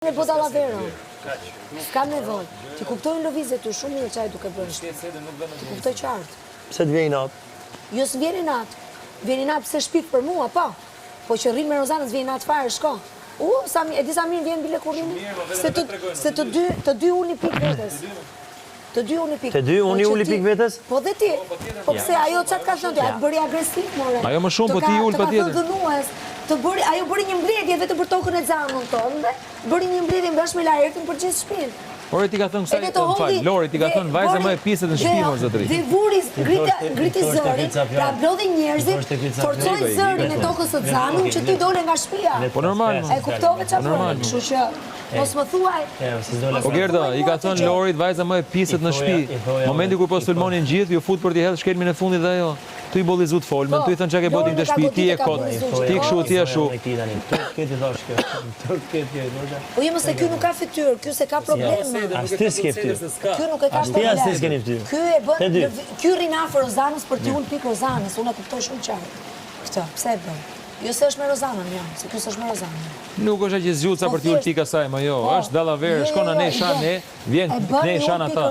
Me po dallavero. S'kam nevojë. Ti kuptojnë lëvizjet tu shumë mirë çaj duke bërë. Ti kuptoj qartë. Pse të vjen natë? Jo s'vjen natë. Vjen natë pse shpik për mua, po. Po që rrin me Rozanës vjen natë fare shko. E di sa mirë vjen bile kur rrin. Se të dy uni pik vetes. Të dy uni pik. Të dy uni uli pik vetes? Po dhe ti. Po pse ajo çat ka thënë ti? Atë bëri agresiv, more. Ajo më shumë po ti ul patjetër. Ajo bëri një mbledhje vetëm për tokën e Xhanut tonë. Bëri një mbledhje bashkë me Laertin për gjithë shtëpinë. Ore ti ka thënë kësaj, Lori ti ka thënë vajza më e piset në shtëpi mor zotëri. Dhe vuri griti zërin, pra blodhi njerëzit, forcoi zërin e tokës së Xhanut që ti dole nga shtëpia. Po normal. E kuptove çfarë bëri? Kështu që mos më thuaj. Po Gerda, i ka thënë Lorit vajza më e piset në shtëpi. Momenti kur po sulmonin gjithë, ju fut për t'i hedhë shkelmin e fundit dhe ajo. Tu i bolli zut folmën, tu i thënë çka ke botin të shtëpi, ti e kot, ti kështu, ti ashtu. Këtë thash kjo. Këtë Lorda. Po jo se ky nuk ka fytyrë, ky se ka probleme. As ti s'ke fytyrë. Ky nuk e ka probleme. As ti s'ke fytyrë. Ky e bën, ky rrin afër Rozanës për t'i ulë pik Rozanës, unë e kuptoj shumë qartë. Këtë, pse e bën? Jo se është me Rozanën, jo, se ky s'është me Rozanën. Nuk është që zgjuca për t'i ulë pika saj, ma jo, është dallaverë, shkon ne shan vjen ne shan ata.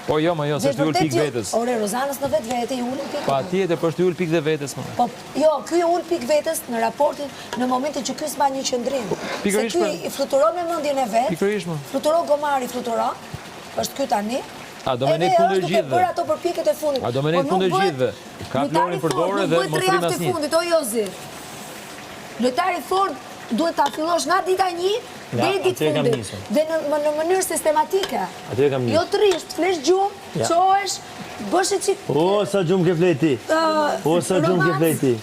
Po jo, ma jo, se është ul pik vetes. Ore Rozanës në vetvete i ulin pik. Patjetër, për t'ul pik dhe vetes më. Po jo, ky ul pik vetes në raportin në momentin që ky s'ban një qendrim. Se ky i fluturon me mendjen e vet. Pikërisht më. Fluturon gomari, fluturon. Është ky tani. A do me ne kundër gjithëve. Për ato për pikët e fundit. A do me ne kundër gjithëve. Ka Lorin për dorë dhe mos rrin asnjë. Fundit, o Jozi. Lojtari fort duhet ta fillosh nga dita 1 deri ditë fundit. Dhe në mënyrë sistematike. Aty e kam nisur. Jo të rish, të flesh gjumë, çohesh, bësh e çik. O sa gjumë ke fleti. O sa gjumë ke fleti.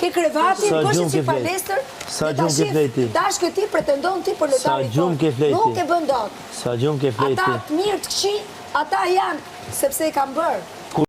Ke krevatin, bësh e çik palestër. Sa gjumë ke fleti. Dashkë ti pretendon ti për lojtarin. Sa gjumë ke fleti. Nuk e bën dot. Sa gjumë ke fleti. Ata të mirë të këqij, ata janë sepse e kanë bërë.